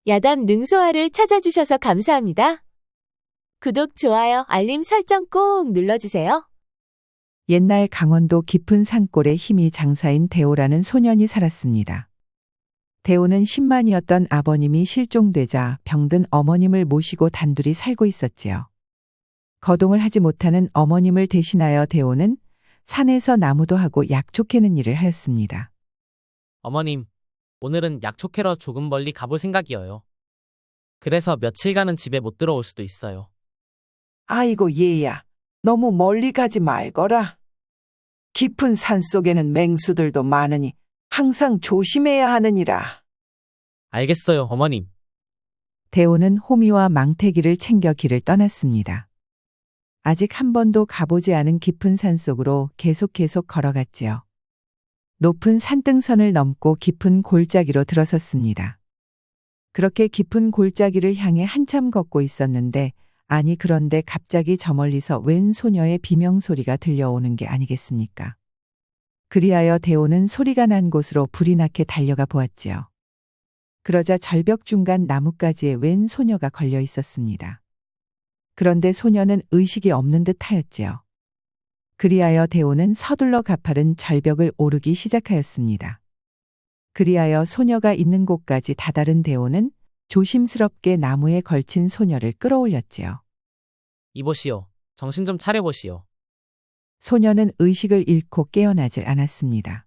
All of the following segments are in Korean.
야담 능소화를 찾아주셔서 감사합니다. 구독, 좋아요, 알림 설정 꼭 눌러주세요. 옛날 강원도 깊은 산골에 힘이 장사인 대호라는 소년이 살았습니다. 대호는 10만이었던 아버님이 실종되자 병든 어머님을 모시고 단둘이 살고 있었지요. 거동을 하지 못하는 어머님을 대신하여 대호는 산에서 나무도 하고 약초 캐는 일을 하였습니다. 어머님, 오늘은 약초 캐러 조금 멀리 가볼 생각이에요. 그래서 며칠간은 집에 못 들어올 수도 있어요. 아이고 얘야, 너무 멀리 가지 말거라. 깊은 산속에는 맹수들도 많으니 항상 조심해야 하느니라. 알겠어요, 어머님. 대호는 호미와 망태기를 챙겨 길을 떠났습니다. 아직 한 번도 가보지 않은 깊은 산속으로 계속 걸어갔지요. 높은 산등선을 넘고 깊은 골짜기로 들어섰습니다. 그렇게 깊은 골짜기를 향해 한참 걷고 있었는데, 아니 그런데 갑자기 저 멀리서 웬 소녀의 비명소리가 들려오는 게 아니겠습니까? 그리하여 대호는 소리가 난 곳으로 불이 나게 달려가 보았지요. 그러자 절벽 중간 나뭇가지에 웬 소녀가 걸려 있었습니다. 그런데 소녀는 의식이 없는 듯 하였지요. 그리하여 대호는 서둘러 가파른 절벽을 오르기 시작하였습니다. 그리하여 소녀가 있는 곳까지 다다른 대호는 조심스럽게 나무에 걸친 소녀를 끌어올렸지요. 이보시오. 정신 좀 차려보시오. 소녀는 의식을 잃고 깨어나질 않았습니다.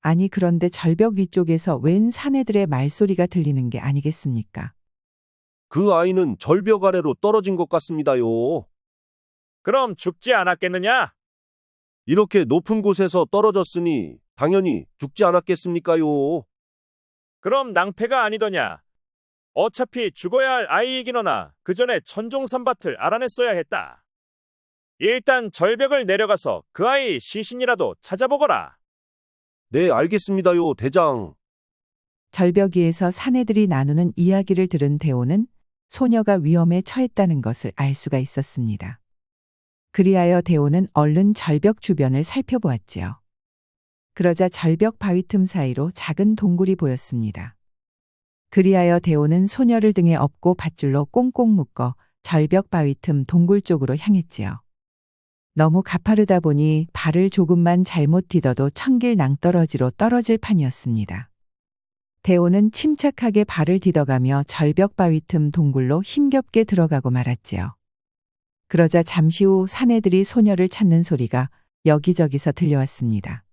아니 그런데 절벽 위쪽에서 웬 사내들의 말소리가 들리는 게 아니겠습니까? 그 아이는 절벽 아래로 떨어진 것 같습니다요. 그럼 죽지 않았겠느냐? 이렇게 높은 곳에서 떨어졌으니 당연히 죽지 않았겠습니까요. 그럼 낭패가 아니더냐? 어차피 죽어야 할 아이이기너나 그 전에 천종삼밭을 알아냈어야 했다. 일단 절벽을 내려가서 그 아이 시신이라도 찾아보거라. 네, 알겠습니다요, 대장. 절벽 위에서 사내들이 나누는 이야기를 들은 대호는 소녀가 위험에 처했다는 것을 알 수가 있었습니다. 그리하여 대호는 얼른 절벽 주변을 살펴보았지요. 그러자 절벽 바위 틈 사이로 작은 동굴이 보였습니다. 그리하여 대호는 소녀를 등에 업고 밧줄로 꽁꽁 묶어 절벽 바위 틈 동굴 쪽으로 향했지요. 너무 가파르다 보니 발을 조금만 잘못 디뎌도 천길 낭떠러지로 떨어질 판이었습니다. 대호는 침착하게 발을 디뎌가며 절벽 바위 틈 동굴로 힘겹게 들어가고 말았지요. 그러자 잠시 후 사내들이 소녀를 찾는 소리가 여기저기서 들려왔습니다.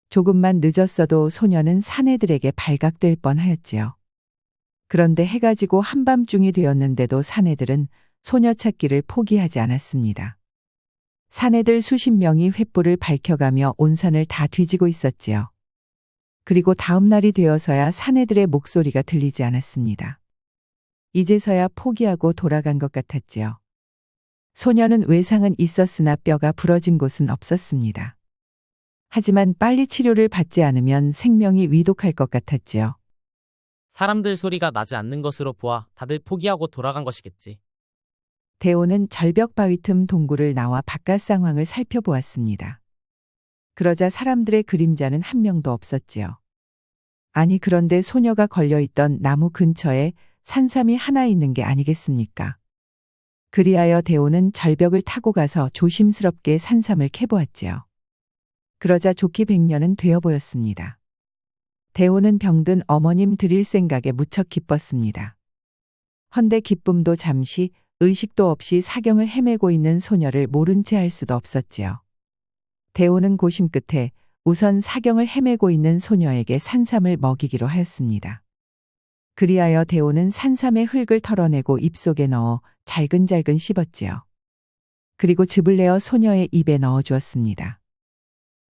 조금만 늦었어도 소녀는 사내들에게 발각될 뻔하였지요. 그런데 해가 지고 한밤중이 되었는데도 사내들은 소녀 찾기를 포기하지 않았습니다. 사내들 수십 명이 횃불을 밝혀가며 온 산을 다 뒤지고 있었지요. 그리고 다음 날이 되어서야 사내들의 목소리가 들리지 않았습니다. 이제서야 포기하고 돌아간 것 같았지요. 소녀는 외상은 있었으나 뼈가 부러진 곳은 없었습니다. 하지만 빨리 치료를 받지 않으면 생명이 위독할 것 같았지요. 사람들 소리가 나지 않는 것으로 보아 다들 포기하고 돌아간 것이겠지. 대호는 절벽 바위 틈 동굴을 나와 바깥 상황을 살펴보았습니다. 그러자 사람들의 그림자는 한 명도 없었지요. 아니 그런데 소녀가 걸려있던 나무 근처에 산삼이 하나 있는 게 아니겠습니까? 그리하여 대호는 절벽을 타고 가서 조심스럽게 산삼을 캐보았지요. 그러자 좋기 백년은 되어 보였습니다. 대호는 병든 어머님 드릴 생각에 무척 기뻤습니다. 헌데 기쁨도 잠시 의식도 없이 사경을 헤매고 있는 소녀를 모른 채 할 수도 없었지요. 대호는 고심 끝에 우선 사경을 헤매고 있는 소녀에게 산삼을 먹이기로 하였습니다. 그리하여 대호는 산삼의 흙을 털어내고 입속에 넣어 잘근잘근 씹었지요. 그리고 즙을 내어 소녀의 입에 넣어 주었습니다.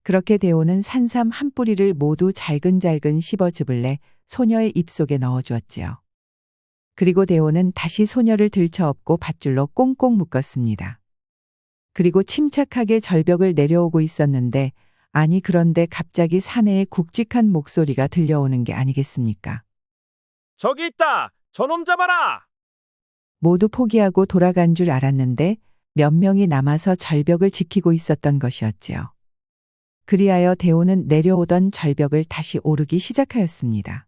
그렇게 대호는 산삼 한 뿌리를 모두 잘근잘근 씹어 즙을 내 소녀의 입속에 넣어 주었지요. 그리고 대호는 다시 소녀를 들쳐업고 밧줄로 꽁꽁 묶었습니다. 그리고 침착하게 절벽을 내려오고 있었는데, 아니 그런데 갑자기 사내의 굵직한 목소리가 들려오는 게 아니겠습니까? 저기 있다! 저놈 잡아라! 모두 포기하고 돌아간 줄 알았는데 몇 명이 남아서 절벽을 지키고 있었던 것이었지요. 그리하여 대호는 내려오던 절벽을 다시 오르기 시작하였습니다.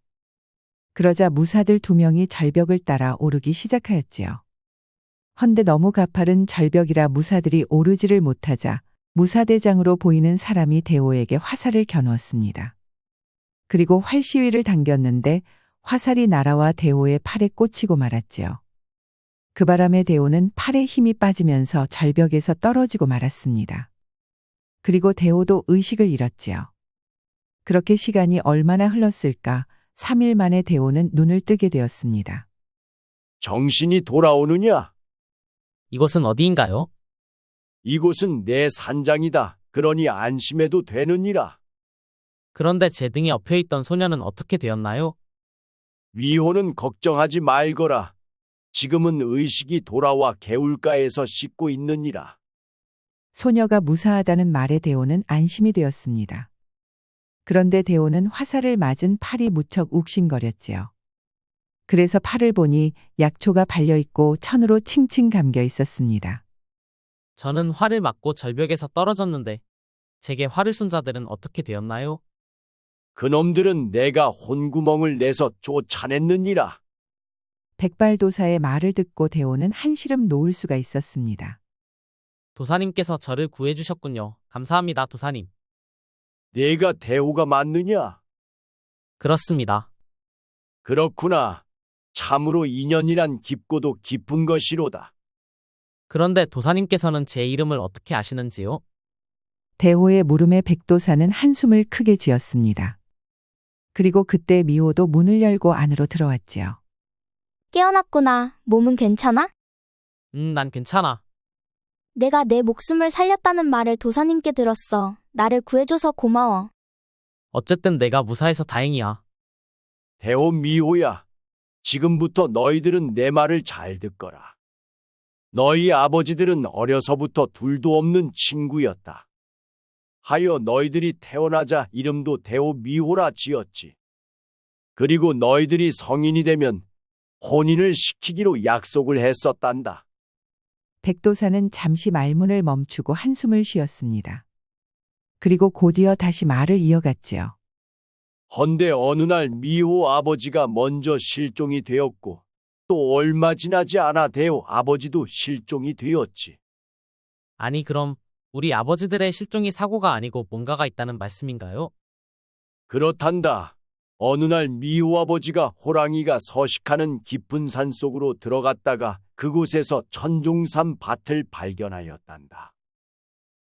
그러자 무사들 2명이 절벽을 따라 오르기 시작하였지요. 헌데 너무 가파른 절벽이라 무사들이 오르지를 못하자 무사대장으로 보이는 사람이 대오에게 화살을 겨누었습니다. 그리고 활시위를 당겼는데 화살이 날아와 대오의 팔에 꽂히고 말았지요. 그 바람에 대오는 팔에 힘이 빠지면서 절벽에서 떨어지고 말았습니다. 그리고 대오도 의식을 잃었지요. 그렇게 시간이 얼마나 흘렀을까? 3일 만에 대오는 눈을 뜨게 되었습니다. 정신이 돌아오느냐? 이곳은 어디인가요? 이곳은 내 산장이다. 그러니 안심해도 되느니라. 그런데 제 등에 엎여있던 소녀는 어떻게 되었나요? 위호는 걱정하지 말거라. 지금은 의식이 돌아와 개울가에서 씻고 있느니라. 소녀가 무사하다는 말에 대오는 안심이 되었습니다. 그런데 대오는 화살을 맞은 팔이 무척 욱신거렸지요. 그래서 팔을 보니 약초가 발려있고 천으로 칭칭 감겨 있었습니다. 저는 활을 맞고 절벽에서 떨어졌는데 제게 활을 쏜 자들은 어떻게 되었나요? 그놈들은 내가 혼구멍을 내서 쫓아냈느니라. 백발도사의 말을 듣고 대오는 한시름 놓을 수가 있었습니다. 도사님께서 저를 구해주셨군요. 감사합니다, 도사님. 내가 대오가 맞느냐? 그렇습니다. 그렇구나. 참으로 인연이란 깊고도 깊은 것이로다. 그런데 도사님께서는 제 이름을 어떻게 아시는지요? 대오의 물음에 백도사는 한숨을 크게 지었습니다. 그리고 그때 미호도 문을 열고 안으로 들어왔지요. 깨어났구나. 몸은 괜찮아? 난 괜찮아. 내가 내 목숨을 살렸다는 말을 도사님께 들었어. 나를 구해줘서 고마워. 어쨌든 내가 무사해서 다행이야. 대오 미호야. 지금부터 너희들은 내 말을 잘 듣거라. 너희 아버지들은 어려서부터 둘도 없는 친구였다. 하여 너희들이 태어나자 이름도 대오 미호라 지었지. 그리고 너희들이 성인이 되면 혼인을 시키기로 약속을 했었단다. 백도사는 잠시 말문을 멈추고 한숨을 쉬었습니다. 그리고 곧이어 다시 말을 이어갔지요. 헌데 어느 날 미호 아버지가 먼저 실종이 되었고 또 얼마 지나지 않아 대오 아버지도 실종이 되었지. 아니, 그럼 우리 아버지들의 실종이 사고가 아니고 뭔가가 있다는 말씀인가요? 그렇단다. 어느 날 미호 아버지가 호랑이가 서식하는 깊은 산 속으로 들어갔다가 그곳에서 천종삼 밭을 발견하였단다.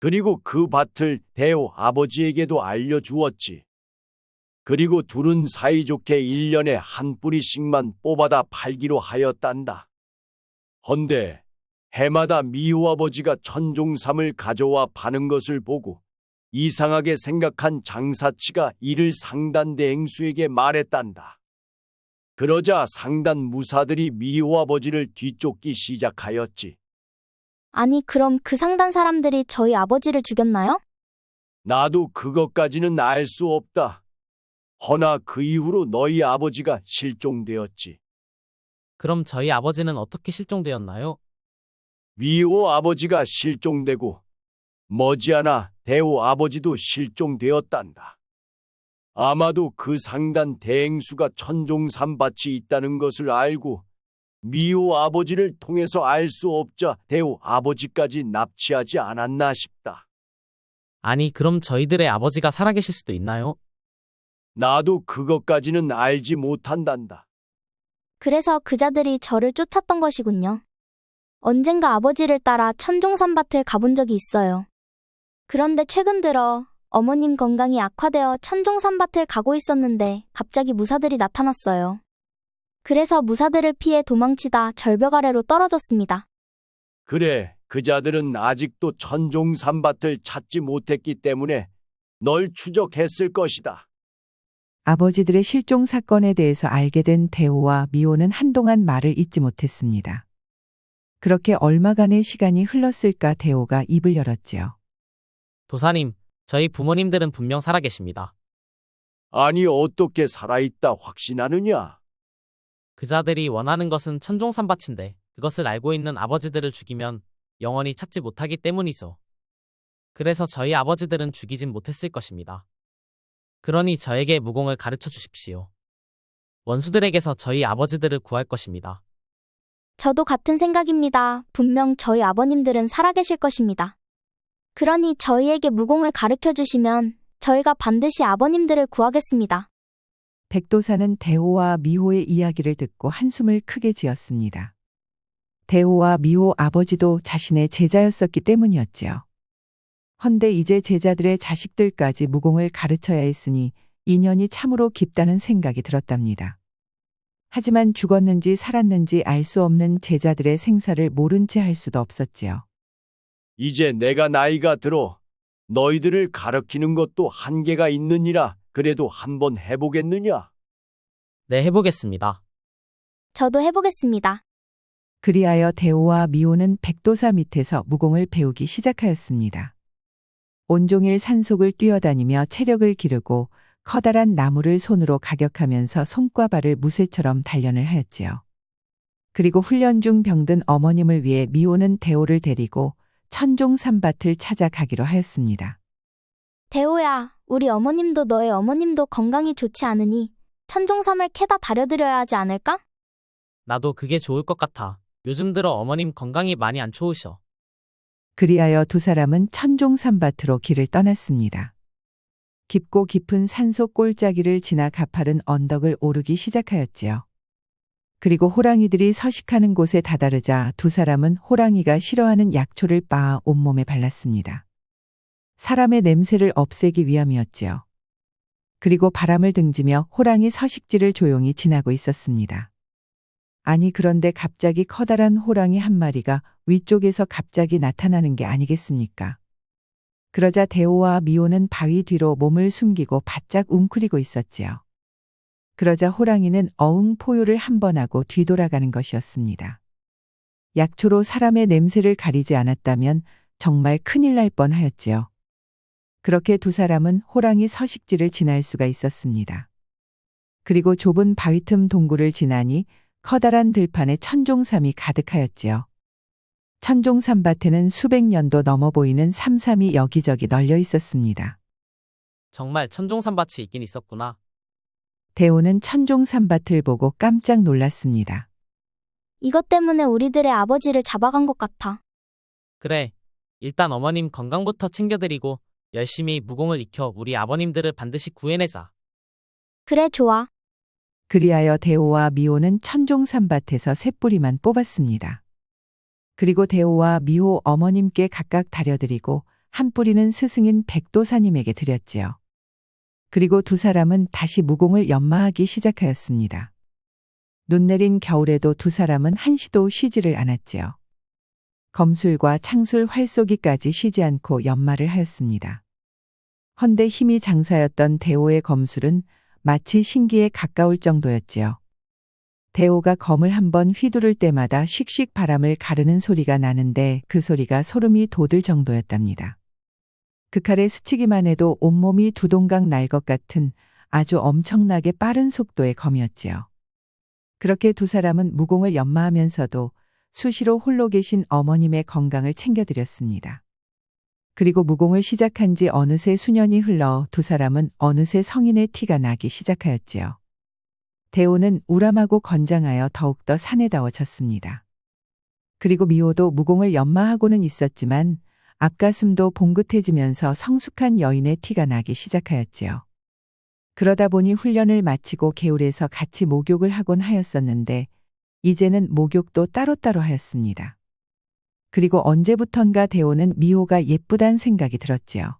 그리고 그 밭을 대오 아버지에게도 알려주었지. 그리고 둘은 사이좋게 1년에 한 뿌리씩만 뽑아다 팔기로 하였단다. 헌데 해마다 미호 아버지가 천종삼을 가져와 파는 것을 보고 이상하게 생각한 장사치가 이를 상단 대행수에게 말했단다. 그러자 상단 무사들이 미호 아버지를 뒤쫓기 시작하였지. 아니, 그럼 그 상단 사람들이 저희 아버지를 죽였나요? 나도 그것까지는 알 수 없다. 허나 그 이후로 너희 아버지가 실종되었지. 그럼 저희 아버지는 어떻게 실종되었나요? 미호 아버지가 실종되고 머지않아 대오 아버지도 실종되었단다. 아마도 그 상단 대행수가 천종삼밭이 있다는 것을 알고 미호 아버지를 통해서 알 수 없자 대오 아버지까지 납치하지 않았나 싶다. 아니, 그럼 저희들의 아버지가 살아계실 수도 있나요? 나도 그것까지는 알지 못한단다. 그래서 그자들이 저를 쫓았던 것이군요. 언젠가 아버지를 따라 천종삼밭을 가본 적이 있어요. 그런데 최근 들어 어머님 건강이 악화되어 천종삼밭을 가고 있었는데 갑자기 무사들이 나타났어요. 그래서 무사들을 피해 도망치다 절벽 아래로 떨어졌습니다. 그래, 그자들은 아직도 천종삼밭을 찾지 못했기 때문에 널 추적했을 것이다. 아버지들의 실종 사건에 대해서 알게 된 대오와 미호는 한동안 말을 잇지 못했습니다. 그렇게 얼마간의 시간이 흘렀을까 대오가 입을 열었지요. 도사님, 저희 부모님들은 분명 살아계십니다. 아니 어떻게 살아있다 확신하느냐? 그자들이 원하는 것은 천종삼밭인데 그것을 알고 있는 아버지들을 죽이면 영원히 찾지 못하기 때문이죠. 그래서 저희 아버지들은 죽이진 못했을 것입니다. 그러니 저에게 무공을 가르쳐 주십시오. 원수들에게서 저희 아버지들을 구할 것입니다. 저도 같은 생각입니다. 분명 저희 아버님들은 살아계실 것입니다. 그러니 저희에게 무공을 가르쳐 주시면 저희가 반드시 아버님들을 구하겠습니다. 백도사는 대호와 미호의 이야기를 듣고 한숨을 크게 지었습니다. 대호와 미호 아버지도 자신의 제자였었기 때문이었지요. 헌데 이제 제자들의 자식들까지 무공을 가르쳐야 했으니 인연이 참으로 깊다는 생각이 들었답니다. 하지만 죽었는지 살았는지 알 수 없는 제자들의 생사를 모른 채 할 수도 없었지요. 이제 내가 나이가 들어 너희들을 가르치는 것도 한계가 있느니라. 그래도 한번 해보겠느냐? 네, 해보겠습니다. 저도 해보겠습니다. 그리하여 대호와 미호는 백도사 밑에서 무공을 배우기 시작하였습니다. 온종일 산속을 뛰어다니며 체력을 기르고 커다란 나무를 손으로 가격하면서 손과 발을 무쇠처럼 단련을 하였지요. 그리고 훈련 중 병든 어머님을 위해 미호는 대호를 데리고 천종산밭을 찾아가기로 하였습니다. 대호야, 우리 어머님도 너의 어머님도 건강이 좋지 않으니 천종삼을 캐다 다려드려야 하지 않을까? 나도 그게 좋을 것 같아. 요즘 들어 어머님 건강이 많이 안 좋으셔. 그리하여 두 사람은 천종산밭으로 길을 떠났습니다. 깊고 깊은 산속 골짜기를 지나 가파른 언덕을 오르기 시작하였지요. 그리고 호랑이들이 서식하는 곳에 다다르자 두 사람은 호랑이가 싫어하는 약초를 빻아 온몸에 발랐습니다. 사람의 냄새를 없애기 위함이었지요. 그리고 바람을 등지며 호랑이 서식지를 조용히 지나고 있었습니다. 아니 그런데 갑자기 커다란 호랑이 한 마리가 위쪽에서 갑자기 나타나는 게 아니겠습니까? 그러자 대호와 미호는 바위 뒤로 몸을 숨기고 바짝 웅크리고 있었지요. 그러자 호랑이는 어흥 포효를 한 번 하고 뒤돌아가는 것이었습니다. 약초로 사람의 냄새를 가리지 않았다면 정말 큰일 날 뻔하였지요. 그렇게 두 사람은 호랑이 서식지를 지날 수가 있었습니다. 그리고 좁은 바위 틈 동굴을 지나니 커다란 들판에 천종삼이 가득하였지요. 천종삼밭에는 수백 년도 넘어 보이는 삼삼이 여기저기 널려 있었습니다. 정말 천종산밭이 있긴 있었구나. 대호는 천종삼밭을 보고 깜짝 놀랐습니다. 이것 때문에 우리들의 아버지를 잡아간 것 같아. 그래. 일단 어머님 건강부터 챙겨드리고 열심히 무공을 익혀 우리 아버님들을 반드시 구해내자. 그래, 좋아. 그리하여 대호와 미호는 천종삼밭에서 새 뿌리만 뽑았습니다. 그리고 대호와 미호 어머님께 각각 다려드리고 한 뿌리는 스승인 백도사님에게 드렸지요. 그리고 두 사람은 다시 무공을 연마하기 시작하였습니다. 눈 내린 겨울에도 두 사람은 한시도 쉬지를 않았지요. 검술과 창술 활쏘기까지 쉬지 않고 연마를 하였습니다. 헌데 힘이 장사였던 대호의 검술은 마치 신기에 가까울 정도였지요. 대호가 검을 한번 휘두를 때마다 씩씩 바람을 가르는 소리가 나는데 그 소리가 소름이 돋을 정도였답니다. 그 칼에 스치기만 해도 온몸이 두동강 날 것 같은 아주 엄청나게 빠른 속도의 검이었지요. 그렇게 두 사람은 무공을 연마하면서도 수시로 홀로 계신 어머님의 건강을 챙겨드렸습니다. 그리고 무공을 시작한 지 어느새 수년이 흘러 두 사람은 어느새 성인의 티가 나기 시작하였지요. 대호는 우람하고 건장하여 더욱더 사내다워졌습니다. 그리고 미호도 무공을 연마하고는 있었지만 앞가슴도 봉긋해지면서 성숙한 여인의 티가 나기 시작하였지요. 그러다 보니 훈련을 마치고 개울에서 같이 목욕을 하곤 하였었는데 이제는 목욕도 따로따로 하였습니다. 그리고 언제부턴가 대호는 미호가 예쁘단 생각이 들었지요.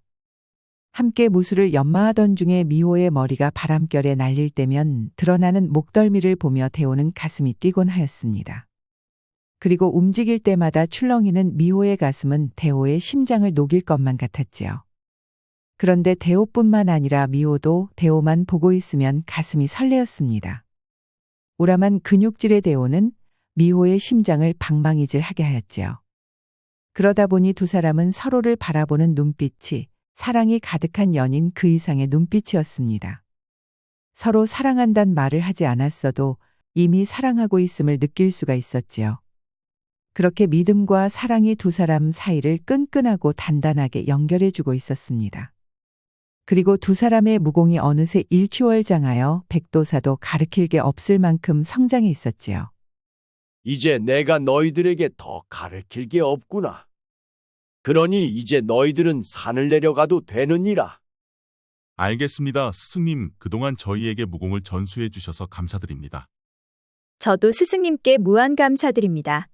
함께 무술을 연마하던 중에 미호의 머리가 바람결에 날릴 때면 드러나는 목덜미를 보며 대호는 가슴이 뛰곤 하였습니다. 그리고 움직일 때마다 출렁이는 미호의 가슴은 대호의 심장을 녹일 것만 같았지요. 그런데 대호뿐만 아니라 미호도 대호만 보고 있으면 가슴이 설레었습니다. 우람한 근육질의 대호는 미호의 심장을 방망이질하게 하였지요. 그러다 보니 두 사람은 서로를 바라보는 눈빛이 사랑이 가득한 연인 그 이상의 눈빛이었습니다. 서로 사랑한단 말을 하지 않았어도 이미 사랑하고 있음을 느낄 수가 있었지요. 그렇게 믿음과 사랑이 두 사람 사이를 끈끈하고 단단하게 연결해주고 있었습니다. 그리고 두 사람의 무공이 어느새 일취월장하여 백도사도 가르칠 게 없을 만큼 성장해 있었지요. 이제 내가 너희들에게 더 가르칠 게 없구나. 그러니 이제 너희들은 산을 내려가도 되느니라. 알겠습니다. 스승님, 그동안 저희에게 무공을 전수해 주셔서 감사드립니다. 저도 스승님께 무한 감사드립니다.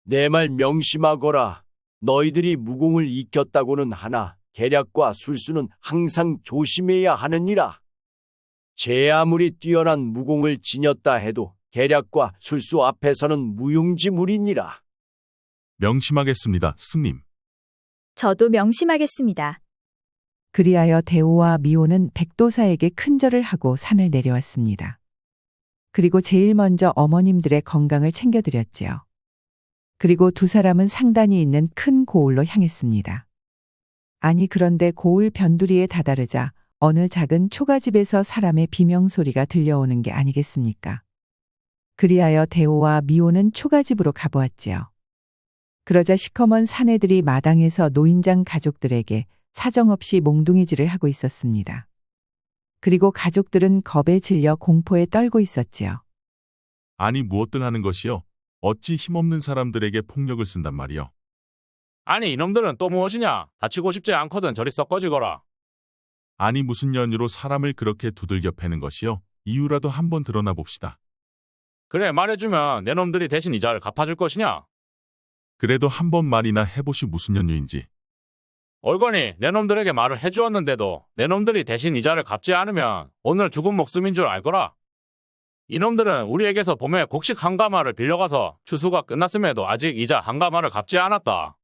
내 말 명심하거라. 너희들이 무공을 익혔다고는 하나 계략과 술수는 항상 조심해야 하느니라. 제 아무리 뛰어난 무공을 지녔다 해도 계략과 술수 앞에서는 무용지물이니라. 명심하겠습니다, 스승님. 저도 명심하겠습니다. 그리하여 대오와 미호는 백도사에게 큰절을 하고 산을 내려왔습니다. 그리고 제일 먼저 어머님들의 건강을 챙겨드렸지요. 그리고 두 사람은 상단이 있는 큰 고을로 향했습니다. 아니 그런데 고을 변두리에 다다르자 어느 작은 초가집에서 사람의 비명소리가 들려오는 게 아니겠습니까? 그리하여 대오와 미호는 초가집으로 가보았지요. 그러자 시커먼 사내들이 마당에서 노인장 가족들에게 사정없이 몽둥이질을 하고 있었습니다. 그리고 가족들은 겁에 질려 공포에 떨고 있었지요. 아니 무엇들 하는 것이요? 어찌 힘없는 사람들에게 폭력을 쓴단 말이요? 아니 이놈들은 또 무엇이냐? 다치고 싶지 않거든 저리 썩 꺼지거라. 아니 무슨 연유로 사람을 그렇게 두들겨 패는 것이요? 이유라도 한번 드러나 봅시다. 그래 말해주면 내 놈들이 대신 이자를 갚아줄 것이냐? 그래도 한 번 말이나 해보시 무슨 연유인지. 올거니 내 놈들에게 말을 해주었는데도 내 놈들이 대신 이자를 갚지 않으면 오늘 죽은 목숨인 줄 알거라. 이놈들은 우리에게서 봄에 곡식 한 가마를 빌려가서 추수가 끝났음에도 아직 이자 한 가마를 갚지 않았다.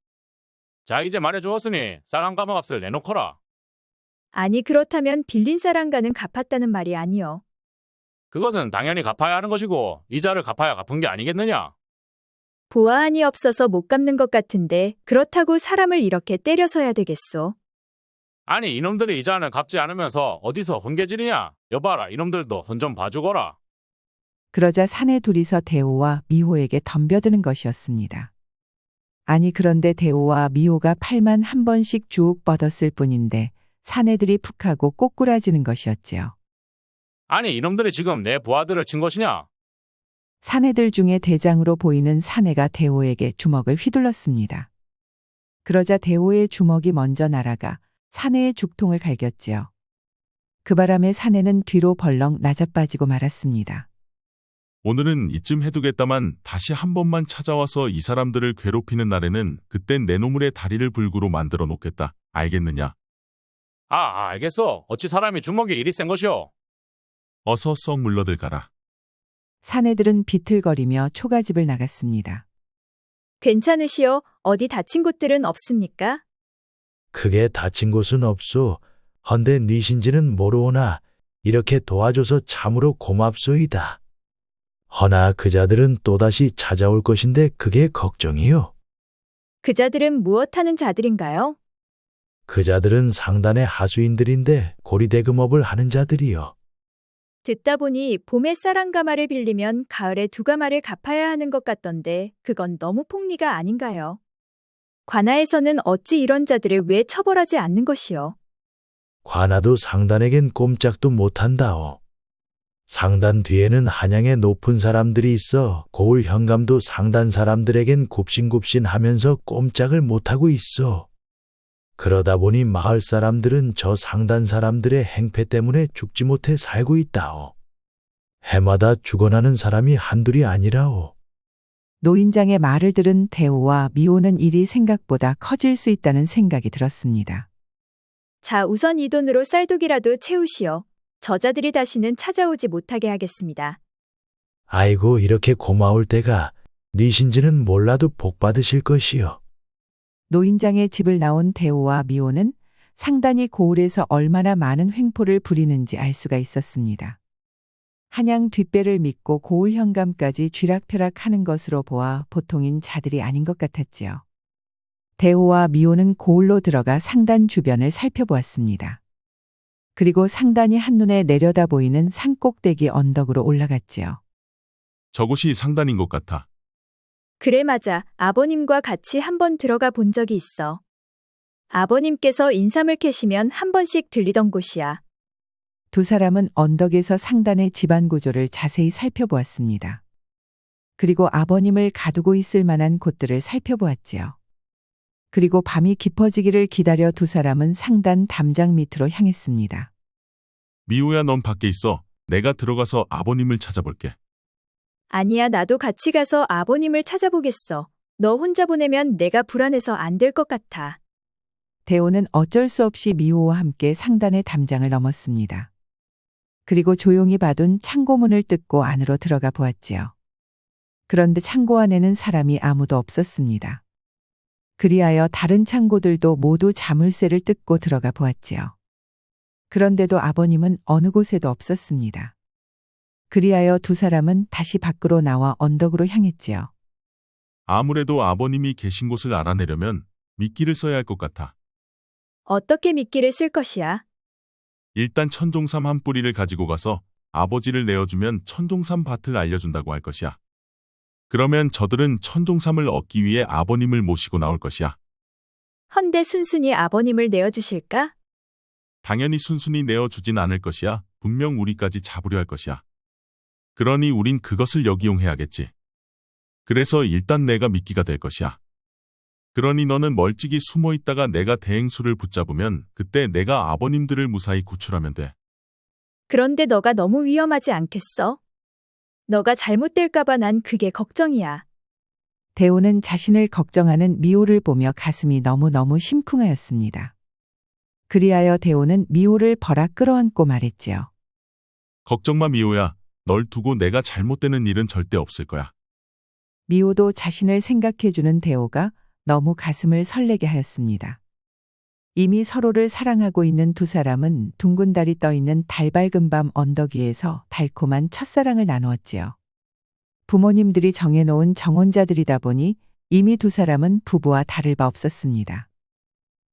자 이제 말해주었으니 쌀 한 가마 값을 내놓거라. 아니 그렇다면 빌린 쌀한가는 갚았다는 말이 아니요. 그것은 당연히 갚아야 하는 것이고 이자를 갚아야 갚은 게 아니겠느냐? 보아하니 없어서 못 갚는 것 같은데 그렇다고 사람을 이렇게 때려서야 되겠소. 아니 이놈들이 이자는 갚지 않으면서 어디서 훈계질이냐? 여봐라 이놈들도 손 좀 봐주거라. 그러자 사내 둘이서 대오와 미호에게 덤벼드는 것이었습니다. 아니 그런데 대오와 미호가 팔만 한 번씩 쭉 뻗었을 뿐인데 사내들이 푹하고 꼬꾸라지는 것이었지요. 아니 이놈들이 지금 내 부하들을 친 것이냐? 사내들 중에 대장으로 보이는 사내가 대오에게 주먹을 휘둘렀습니다. 그러자 대오의 주먹이 먼저 날아가 사내의 죽통을 갈겼지요. 그 바람에 사내는 뒤로 벌렁 낮아빠지고 말았습니다. 오늘은 이쯤 해두겠다만 다시 한 번만 찾아와서 이 사람들을 괴롭히는 날에는 그땐 내 놈의 다리를 불구로 만들어 놓겠다. 알겠느냐? 알겠어. 어찌 사람이 주먹이 이리 센 것이오? 어서 썩 물러들 가라. 사내들은 비틀거리며 초가집을 나갔습니다. 괜찮으시오? 어디 다친 곳들은 없습니까? 크게 다친 곳은 없소. 헌데 니신지는 모르오나 이렇게 도와줘서 참으로 고맙소이다. 허나 그자들은 또다시 찾아올 것인데 그게 걱정이요. 그자들은 무엇하는 자들인가요? 그자들은 상단의 하수인들인데 고리대금업을 하는 자들이요. 듣다 보니 봄에 쌀 한 가마를 빌리면 가을에 두 가마를 갚아야 하는 것 같던데 그건 너무 폭리가 아닌가요? 관아에서는 어찌 이런 자들을 왜 처벌하지 않는 것이요? 관아도 상단에겐 꼼짝도 못한다오. 상단 뒤에는 한양의 높은 사람들이 있어 고을 현감도 상단 사람들에겐 굽신굽신하면서 꼼짝을 못하고 있어. 그러다 보니 마을 사람들은 저 상단 사람들의 행패 때문에 죽지 못해 살고 있다오. 해마다 죽어나는 사람이 한둘이 아니라오. 노인장의 말을 들은 대오와 미호는 일이 생각보다 커질 수 있다는 생각이 들었습니다. 자, 우선 이 돈으로 쌀독이라도 채우시오. 저자들이 다시는 찾아오지 못하게 하겠습니다. 아이고 이렇게 고마울 때가 니신지는 몰라도 복 받으실 것이요. 노인장의 집을 나온 대오와 미호는 상단이 고을에서 얼마나 많은 횡포를 부리는지 알 수가 있었습니다. 한양 뒷배를 믿고 고을 현감까지 쥐락펴락하는 것으로 보아 보통인 자들이 아닌 것 같았지요. 대오와 미호는 고을로 들어가 상단 주변을 살펴보았습니다. 그리고 상단이 한눈에 내려다 보이는 산꼭대기 언덕으로 올라갔지요. 저곳이 상단인 것 같아. 그래 맞아. 아버님과 같이 한번 들어가 본 적이 있어. 아버님께서 인삼을 캐시면 한 번씩 들리던 곳이야. 두 사람은 언덕에서 상단의 집안 구조를 자세히 살펴보았습니다. 그리고 아버님을 가두고 있을 만한 곳들을 살펴보았지요. 그리고 밤이 깊어지기를 기다려 두 사람은 상단 담장 밑으로 향했습니다. 미호야, 넌 밖에 있어. 내가 들어가서 아버님을 찾아볼게. 아니야, 나도 같이 가서 아버님을 찾아보겠어. 너 혼자 보내면 내가 불안해서 안 될 것 같아. 대호는 어쩔 수 없이 미호와 함께 상단의 담장을 넘었습니다. 그리고 조용히 봐둔 창고문을 뜯고 안으로 들어가 보았지요. 그런데 창고 안에는 사람이 아무도 없었습니다. 그리하여 다른 창고들도 모두 자물쇠를 뜯고 들어가 보았지요. 그런데도 아버님은 어느 곳에도 없었습니다. 그리하여 두 사람은 다시 밖으로 나와 언덕으로 향했지요. 아무래도 아버님이 계신 곳을 알아내려면 미끼를 써야 할 것 같아. 어떻게 미끼를 쓸 것이야? 일단 천종삼 한 뿌리를 가지고 가서 아버지를 내어주면 천종삼 밭을 알려준다고 할 것이야. 그러면 저들은 천종삼을 얻기 위해 아버님을 모시고 나올 것이야. 헌데 순순히 아버님을 내어주실까? 당연히 순순히 내어주진 않을 것이야. 분명 우리까지 잡으려 할 것이야. 그러니 우린 그것을 역이용해야겠지. 그래서 일단 내가 미끼가 될 것이야. 그러니 너는 멀찍이 숨어 있다가 내가 대행수를 붙잡으면 그때 내가 아버님들을 무사히 구출하면 돼. 그런데 너가 너무 위험하지 않겠어? 너가 잘못될까봐 난 그게 걱정이야. 대호는 자신을 걱정하는 미호를 보며 가슴이 너무너무 심쿵하였습니다. 그리하여 대호는 미호를 버락 끌어안고 말했지요. 걱정 마, 미호야. 널 두고 내가 잘못되는 일은 절대 없을 거야. 미호도 자신을 생각해주는 대호가 너무 가슴을 설레게 하였습니다. 이미 서로를 사랑하고 있는 두 사람은 둥근 달이 떠있는 달밝은 밤 언덕 위에서 달콤한 첫사랑을 나누었지요. 부모님들이 정해놓은 정혼자들이다 보니 이미 두 사람은 부부와 다를 바 없었습니다.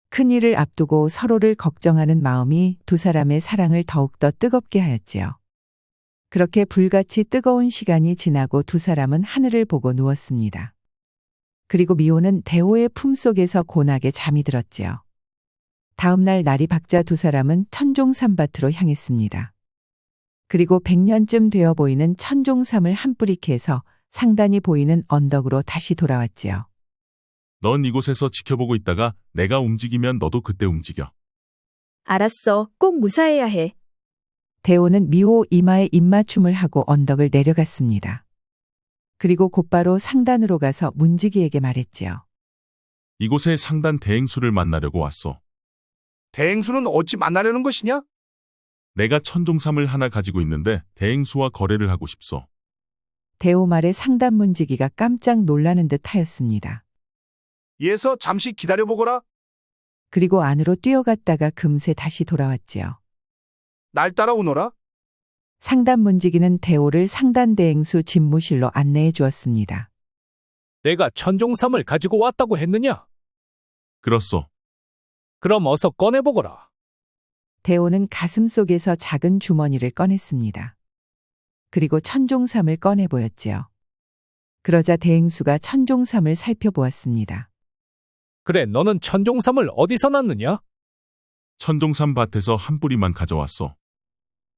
큰일을 앞두고 서로를 걱정하는 마음이 두 사람의 사랑을 더욱더 뜨겁게 하였지요. 그렇게 불같이 뜨거운 시간이 지나고 두 사람은 하늘을 보고 누웠습니다. 그리고 미호는 대호의 품속에서 고나게 잠이 들었지요. 다음 날 날이 밝자 두 사람은 천종삼밭으로 향했습니다. 그리고 100년쯤 되어 보이는 천종삼을 한 뿌리 캐서 상단이 보이는 언덕으로 다시 돌아왔지요. 넌 이곳에서 지켜보고 있다가 내가 움직이면 너도 그때 움직여. 알았어. 꼭 무사해야 해. 대호는 미호 이마에 입맞춤을 하고 언덕을 내려갔습니다. 그리고 곧바로 상단으로 가서 문지기에게 말했지요. 이곳에 상단 대행수를 만나려고 왔어. 대행수는 어찌 만나려는 것이냐? 내가 천종삼을 하나 가지고 있는데 대행수와 거래를 하고 싶소. 대호 말에 상단 문지기가 깜짝 놀라는 듯 하였습니다. 예서 잠시 기다려보거라. 그리고 안으로 뛰어갔다가 금세 다시 돌아왔지요. 날 따라오너라. 상단 문지기는 대호를 상단 대행수 집무실로 안내해 주었습니다. 내가 천종삼을 가지고 왔다고 했느냐? 그렇소. 그럼 어서 꺼내보거라. 대호는 가슴 속에서 작은 주머니를 꺼냈습니다. 그리고 천종삼을 꺼내 보였지요. 그러자 대행수가 천종삼을 살펴보았습니다. 그래, 너는 천종삼을 어디서 났느냐? 천종삼 밭에서 한 뿌리만 가져왔소.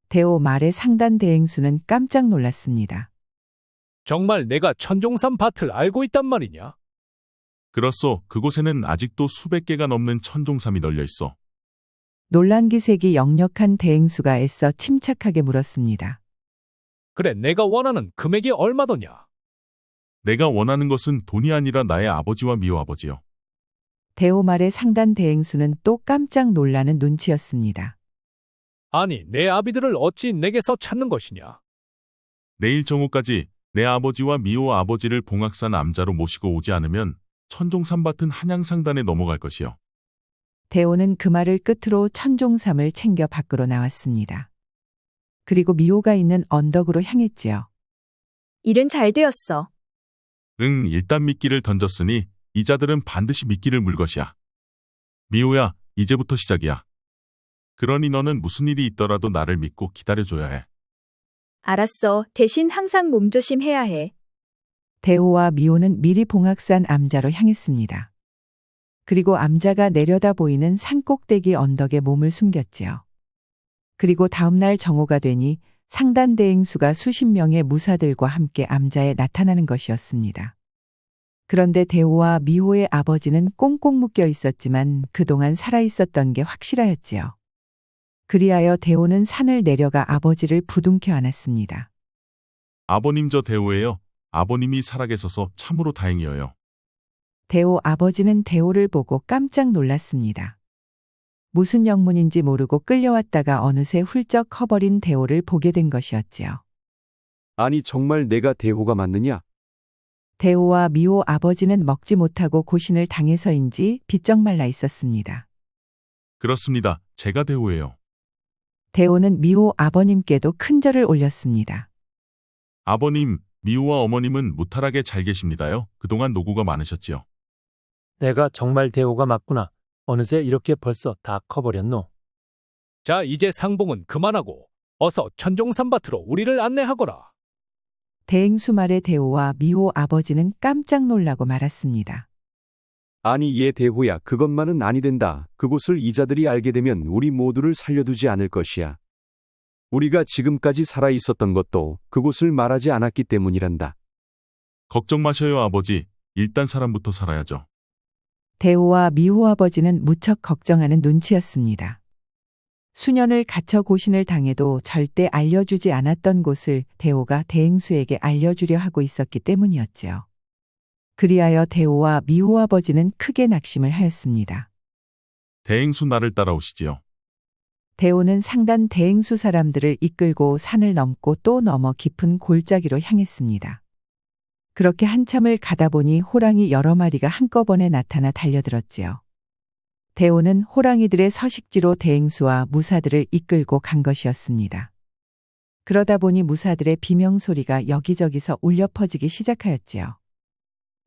대호 말에 상단 대행수는 깜짝 놀랐습니다. 정말 내가 천종삼 밭을 알고 있단 말이냐? 그렇소. 그곳에는 아직도 수백 개가 넘는 천종삼이 널려 있어. 놀란 기색이 역력한 대행수가 애써 침착하게 물었습니다. 그래, 내가 원하는 금액이 얼마더냐? 내가 원하는 것은 돈이 아니라 나의 아버지와 미호 아버지요. 대호 말에 상단 대행수는 또 깜짝 놀라는 눈치였습니다. 아니, 내 아비들을 어찌 내게서 찾는 것이냐? 내일 정오까지 내 아버지와 미호 아버지를 봉악산 암자로 모시고 오지 않으면 천종삼 밭은 한양상단에 넘어갈 것이요. 대호는 그 말을 끝으로 천종삼을 챙겨 밖으로 나왔습니다. 그리고 미호가 있는 언덕으로 향했지요. 일은 잘 되었어. 응, 일단 미끼를 던졌으니 이자들은 반드시 미끼를 물 것이야. 미호야, 이제부터 시작이야. 그러니 너는 무슨 일이 있더라도 나를 믿고 기다려줘야 해. 알았어. 대신 항상 몸조심해야 해. 대호와 미호는 미리 봉악산 암자로 향했습니다. 그리고 암자가 내려다 보이는 산꼭대기 언덕에 몸을 숨겼지요. 그리고 다음날 정오가 되니 상단 대행수가 수십 명의 무사들과 함께 암자에 나타나는 것이었습니다. 그런데 대호와 미호의 아버지는 꽁꽁 묶여 있었지만 그동안 살아 있었던 게 확실하였지요. 그리하여 대호는 산을 내려가 아버지를 부둥켜 안았습니다. 아버님 저 대호예요. 아버님이 살아계셔서 참으로 다행이에요. 대호 아버지는 대호를 보고 깜짝 놀랐습니다. 무슨 영문인지 모르고 끌려왔다가 어느새 훌쩍 커버린 대호를 보게 된 것이었지요. 아니 정말 내가 대호가 맞느냐? 대호와 미호 아버지는 먹지 못하고 고신을 당해서인지 비쩍 말라 있었습니다. 그렇습니다. 제가 대호예요. 대호는 미호 아버님께도 큰 절을 올렸습니다. 아버님, 미호와 어머님은 무탈하게 잘 계십니다요. 그동안 노고가 많으셨지요. 내가 정말 대호가 맞구나. 어느새 이렇게 벌써 다 커버렸노. 자, 이제 상봉은 그만하고 어서 천종산밭으로 우리를 안내하거라. 대행수 말에 대호와 미호 아버지는 깜짝 놀라고 말았습니다. 아니 얘 대호야 그것만은 아니 된다. 그곳을 이자들이 알게 되면 우리 모두를 살려두지 않을 것이야. 우리가 지금까지 살아 있었던 것도 그곳을 말하지 않았기 때문이란다. 걱정 마셔요, 아버지. 일단 사람부터 살아야죠. 대호와 미호 아버지는 무척 걱정하는 눈치였습니다. 수년을 갇혀 고신을 당해도 절대 알려주지 않았던 곳을 대호가 대행수에게 알려주려 하고 있었기 때문이었지요. 그리하여 대호와 미호 아버지는 크게 낙심을 하였습니다. 대행수 나를 따라오시지요. 대호는 상단 대행수 사람들을 이끌고 산을 넘고 또 넘어 깊은 골짜기로 향했습니다. 그렇게 한참을 가다 보니 호랑이 여러 마리가 한꺼번에 나타나 달려들었지요. 대호는 호랑이들의 서식지로 대행수와 무사들을 이끌고 간 것이었습니다. 그러다 보니 무사들의 비명소리가 여기저기서 울려 퍼지기 시작하였지요.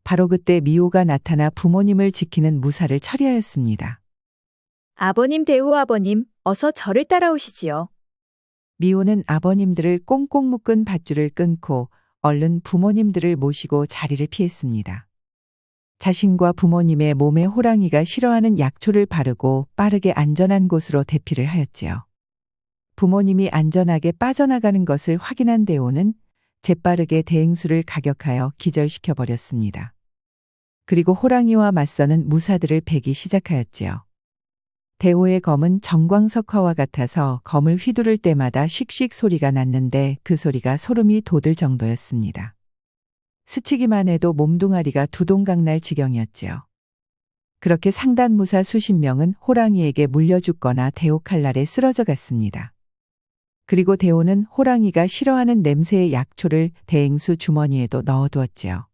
바로 그때 미호가 나타나 부모님을 지키는 무사를 처리하였습니다. 아버님 대호 아버님, 어서 저를 따라오시지요. 미호는 아버님들을 꽁꽁 묶은 밧줄을 끊고 얼른 부모님들을 모시고 자리를 피했습니다. 자신과 부모님의 몸에 호랑이가 싫어하는 약초를 바르고 빠르게 안전한 곳으로 대피를 하였지요. 부모님이 안전하게 빠져나가는 것을 확인한 대호는 재빠르게 대행수를 가격하여 기절시켜 버렸습니다. 그리고 호랑이와 맞서는 무사들을 베기 시작하였지요. 대호의 검은 정광석화와 같아서 검을 휘두를 때마다 씩씩 소리가 났는데 그 소리가 소름이 돋을 정도였습니다. 스치기만 해도 몸뚱아리가 두동강 날 지경이었지요. 그렇게 상단무사 수십 명은 호랑이에게 물려 죽거나 대호 칼날에 쓰러져 갔습니다. 그리고 대호는 호랑이가 싫어하는 냄새의 약초를 대행수 주머니에도 넣어두었지요.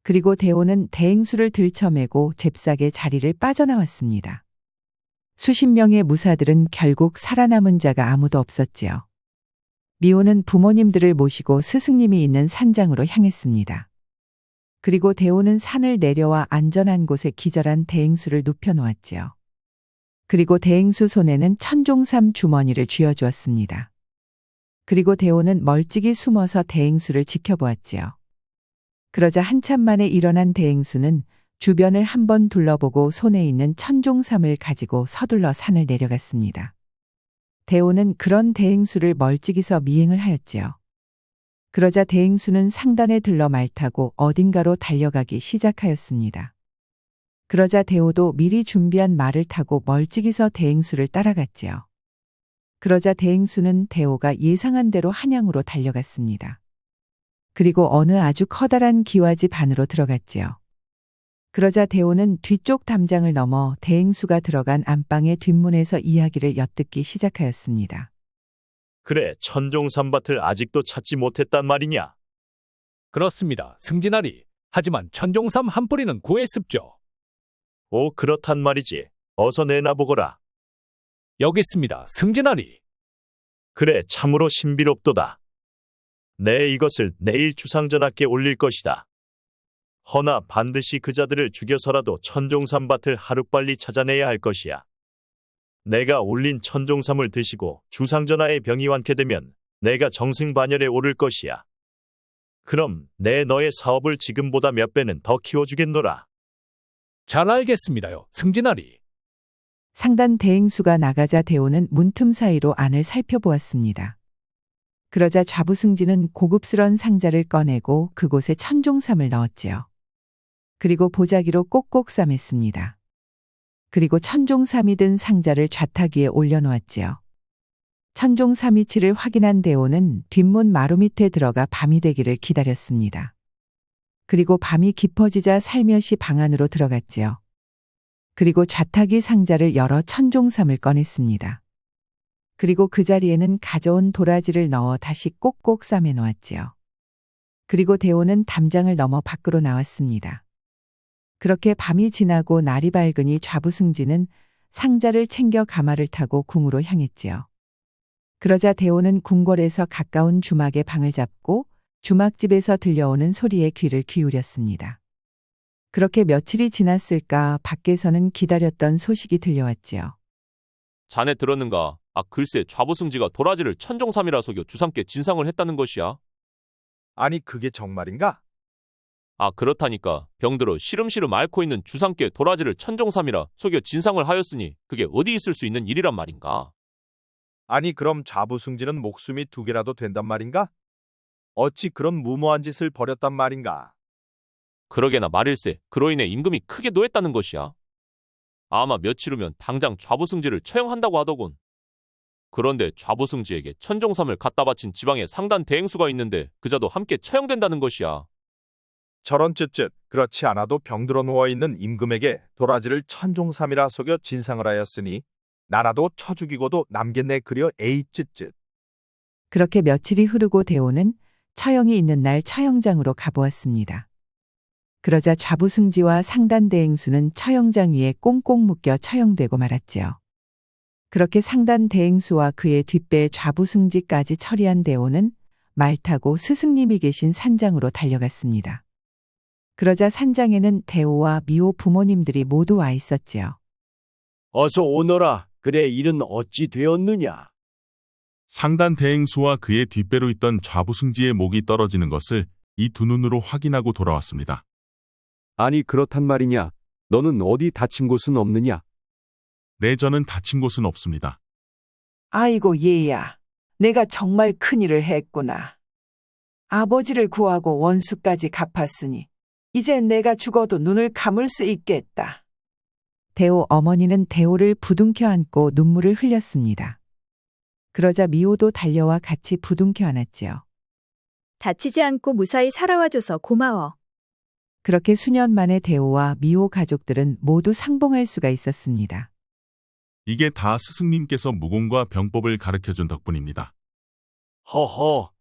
그리고 대호는 대행수를 들쳐매고 잽싸게 자리를 빠져나왔습니다. 수십 명의 무사들은 결국 살아남은 자가 아무도 없었지요. 미호는 부모님들을 모시고 스승님이 있는 산장으로 향했습니다. 그리고 대호는 산을 내려와 안전한 곳에 기절한 대행수를 눕혀놓았지요. 그리고 대행수 손에는 천종삼 주머니를 쥐어주었습니다. 그리고 대호는 멀찍이 숨어서 대행수를 지켜보았지요. 그러자 한참 만에 일어난 대행수는 주변을 한번 둘러보고 손에 있는 천종삼을 가지고 서둘러 산을 내려갔습니다. 대호는 그런 대행수를 멀찍이서 미행을 하였지요. 그러자 대행수는 상단에 들러 말 타고 어딘가로 달려가기 시작하였습니다. 그러자 대호도 미리 준비한 말을 타고 멀찍이서 대행수를 따라갔지요. 그러자 대행수는 대호가 예상한 대로 한양으로 달려갔습니다. 그리고 어느 아주 커다란 기와집 안으로 들어갔지요. 그러자 대호는 뒤쪽 담장을 넘어 대행수가 들어간 안방의 뒷문에서 이야기를 엿듣기 시작하였습니다. 그래, 천종삼밭을 아직도 찾지 못했단 말이냐? 그렇습니다, 승진아리. 하지만 천종삼 한 뿌리는 구했습죠. 오, 그렇단 말이지. 어서 내놔보거라. 여기 있습니다, 승진아리. 그래, 참으로 신비롭도다. 내 이것을 내일 주상전하께 올릴 것이다. 허나 반드시 그자들을 죽여서라도 천종삼밭을 하루빨리 찾아내야 할 것이야. 내가 올린 천종삼을 드시고 주상전하의 병이 완쾌되면 내가 정승반열에 오를 것이야. 그럼 내 너의 사업을 지금보다 몇 배는 더 키워주겠노라. 잘 알겠습니다요, 승진아리. 상단 대행수가 나가자 대호는 문틈 사이로 안을 살펴보았습니다. 그러자 좌부승진은 고급스런 상자를 꺼내고 그곳에 천종삼을 넣었지요. 그리고 보자기로 꼭꼭 싸맸습니다. 그리고 천종삼이 든 상자를 좌탁 위에 올려놓았지요. 천종삼 위치를 확인한 대호는 뒷문 마루 밑에 들어가 밤이 되기를 기다렸습니다. 그리고 밤이 깊어지자 살며시 방 안으로 들어갔지요. 그리고 좌탁이 상자를 열어 천종삼을 꺼냈습니다. 그리고 그 자리에는 가져온 도라지를 넣어 다시 꼭꼭 싸매 놓았지요. 그리고 대호는 담장을 넘어 밖으로 나왔습니다. 그렇게 밤이 지나고 날이 밝으니 좌부승진은 상자를 챙겨 가마를 타고 궁으로 향했지요. 그러자 대호는 궁궐에서 가까운 주막의 방을 잡고 주막집에서 들려오는 소리에 귀를 기울였습니다. 그렇게 며칠이 지났을까 밖에서는 기다렸던 소식이 들려왔지요. 자네 들었는가? 글쎄 좌부승지가 도라지를 천종삼이라 속여 주상께 진상을 했다는 것이야. 아니 그게 정말인가? 그렇다니까. 병들어 시름시름 앓고 있는 주상께 도라지를 천종삼이라 속여 진상을 하였으니 그게 어디 있을 수 있는 일이란 말인가? 아니 그럼 좌부승지는 목숨이 2개라도 된단 말인가? 어찌 그런 무모한 짓을 벌였단 말인가? 그러게나 말일세. 그로 인해 임금이 크게 노했다는 것이야. 아마 며칠 후면 당장 좌부승지를 처형한다고 하더군. 그런데 좌부승지에게 천종삼을 갖다 바친 지방에 상단 대행수가 있는데 그자도 함께 처형된다는 것이야. 저런 쯧쯧. 그렇지 않아도 병들어 누워있는 임금에게 도라지를 천종삼이라 속여 진상을 하였으니 나라도 쳐 죽이고도 남겠네 그려 에이 쯧쯧. 그렇게 며칠이 흐르고 대호는 처형이 있는 날 처형장으로 가보았습니다. 그러자 좌부승지와 상단 대행수는 처형장 위에 꽁꽁 묶여 처형되고 말았지요. 그렇게 상단 대행수와 그의 뒷배에 좌부승지까지 처리한 대호는 말 타고 스승님이 계신 산장으로 달려갔습니다. 그러자 산장에는 대호와 미호 부모님들이 모두 와 있었지요. 어서 오너라. 그래 일은 어찌 되었느냐? 상단 대행수와 그의 뒷배로 있던 좌부승지의 목이 떨어지는 것을 이 두 눈으로 확인하고 돌아왔습니다. 아니 그렇단 말이냐? 너는 어디 다친 곳은 없느냐? 네, 저는 다친 곳은 없습니다. 아이고 얘야, 내가 정말 큰일을 했구나. 아버지를 구하고 원수까지 갚았으니 이제 내가 죽어도 눈을 감을 수 있겠다. 대호 어머니는 대호를 부둥켜 안고 눈물을 흘렸습니다. 그러자 미호도 달려와 같이 부둥켜 안았지요. 다치지 않고 무사히 살아와줘서 고마워. 그렇게 수년 만에 대호와 미호 가족들은 모두 상봉할 수가 있었습니다. 이게 다 스승님께서 무공과 병법을 가르쳐준 덕분입니다. 허허,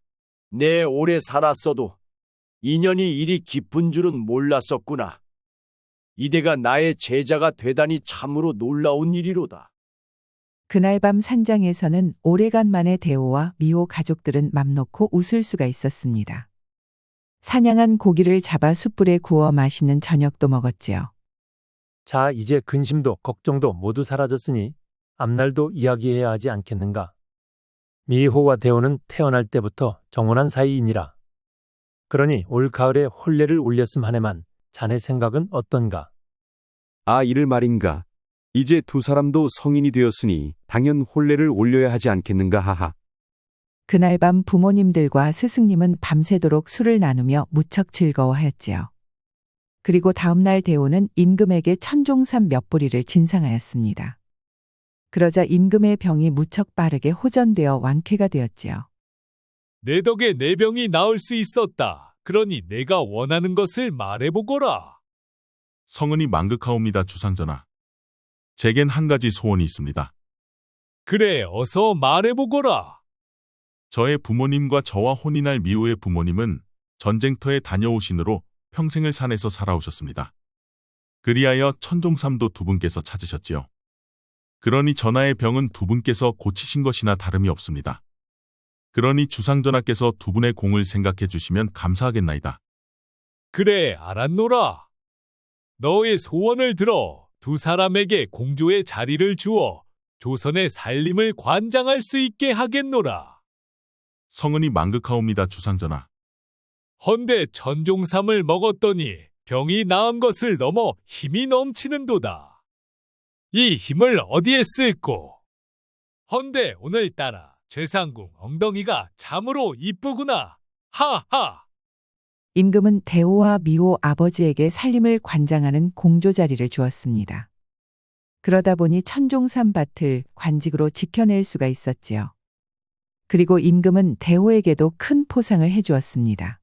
내 오래 살았어도 인연이 이리 깊은 줄은 몰랐었구나. 이대가 나의 제자가 되다니 참으로 놀라운 일이로다. 그날 밤 산장에서는 오래간만에 대호와 미호 가족들은 맘 놓고 웃을 수가 있었습니다. 사냥한 고기를 잡아 숯불에 구워 맛있는 저녁도 먹었지요. 자, 이제 근심도 걱정도 모두 사라졌으니 앞날도 이야기해야 하지 않겠는가? 미호와 대호는 태어날 때부터 정혼한 사이이니라. 그러니 올 가을에 혼례를 올렸음 하네만 자네 생각은 어떤가? 이를 말인가? 이제 두 사람도 성인이 되었으니 당연 혼례를 올려야 하지 않겠는가 하하. 그날 밤 부모님들과 스승님은 밤새도록 술을 나누며 무척 즐거워하였지요. 그리고 다음날 대호는 임금에게 천종삼 몇 부리를 진상하였습니다. 그러자 임금의 병이 무척 빠르게 호전되어 완쾌가 되었지요. 내 덕에 내 병이 나을 수 있었다. 그러니 내가 원하는 것을 말해보거라. 성은이 망극하옵니다, 주상전하. 제겐 한 가지 소원이 있습니다. 그래, 어서 말해보거라. 저의 부모님과 저와 혼인할 미호의 부모님은 전쟁터에 다녀오신으로 평생을 산에서 살아오셨습니다. 그리하여 천종삼도 두 분께서 찾으셨지요. 그러니 전하의 병은 두 분께서 고치신 것이나 다름이 없습니다. 그러니 주상전하께서 두 분의 공을 생각해 주시면 감사하겠나이다. 그래, 알았노라. 너의 소원을 들어 두 사람에게 공조의 자리를 주어 조선의 살림을 관장할 수 있게 하겠노라. 성은이 망극하옵니다, 주상전하. 헌데 천종삼을 먹었더니 병이 나은 것을 넘어 힘이 넘치는도다. 이 힘을 어디에 쓸꼬? 헌데 오늘따라 최상궁 엉덩이가 참으로 이쁘구나. 하하. 임금은 대호와 미호 아버지에게 살림을 관장하는 공조 자리를 주었습니다. 그러다 보니 천종삼밭을 관직으로 지켜낼 수가 있었지요. 그리고 임금은 대호에게도 큰 포상을 해주었습니다.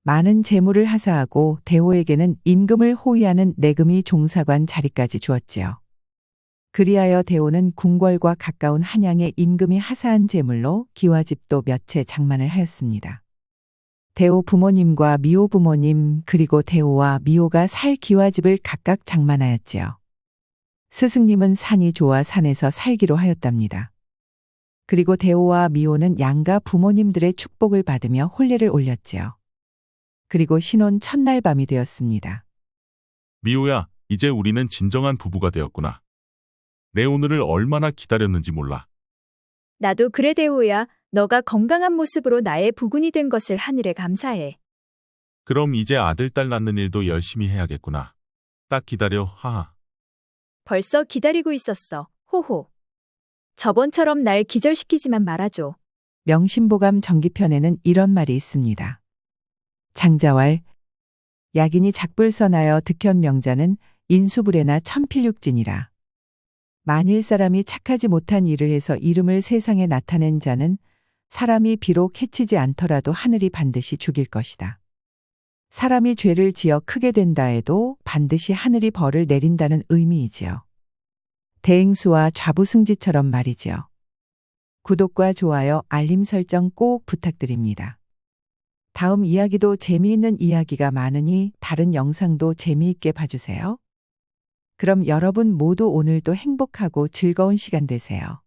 많은 재물을 하사하고 대호에게는 임금을 호위하는 내금이 종사관 자리까지 주었지요. 그리하여 대호는 궁궐과 가까운 한양에 임금이 하사한 재물로 기와집도 몇 채 장만을 하였습니다. 대호 부모님과 미호 부모님 그리고 대호와 미호가 살 기와집을 각각 장만하였지요. 스승님은 산이 좋아 산에서 살기로 하였답니다. 그리고 대호와 미호는 양가 부모님들의 축복을 받으며 혼례를 올렸지요. 그리고 신혼 첫날 밤이 되었습니다. 미호야, 이제 우리는 진정한 부부가 되었구나. 내 오늘을 얼마나 기다렸는지 몰라. 나도 그래 대호야. 너가 건강한 모습으로 나의 부군이 된 것을 하늘에 감사해. 그럼 이제 아들, 딸 낳는 일도 열심히 해야겠구나. 딱 기다려, 하하. 벌써 기다리고 있었어. 호호. 저번처럼 날 기절시키지만 말아줘. 명심보감 정기편에는 이런 말이 있습니다. 장자왈 약인이 작불선하여 득현 명자는 인수불에나 천필육진이라. 만일 사람이 착하지 못한 일을 해서 이름을 세상에 나타낸 자는 사람이 비록 해치지 않더라도 하늘이 반드시 죽일 것이다. 사람이 죄를 지어 크게 된다 해도 반드시 하늘이 벌을 내린다는 의미이지요. 대행수와 좌부승지처럼 말이지요. 구독과 좋아요, 알림 설정 꼭 부탁드립니다. 다음 이야기도 재미있는 이야기가 많으니 다른 영상도 재미있게 봐주세요. 그럼 여러분 모두 오늘도 행복하고 즐거운 시간 되세요.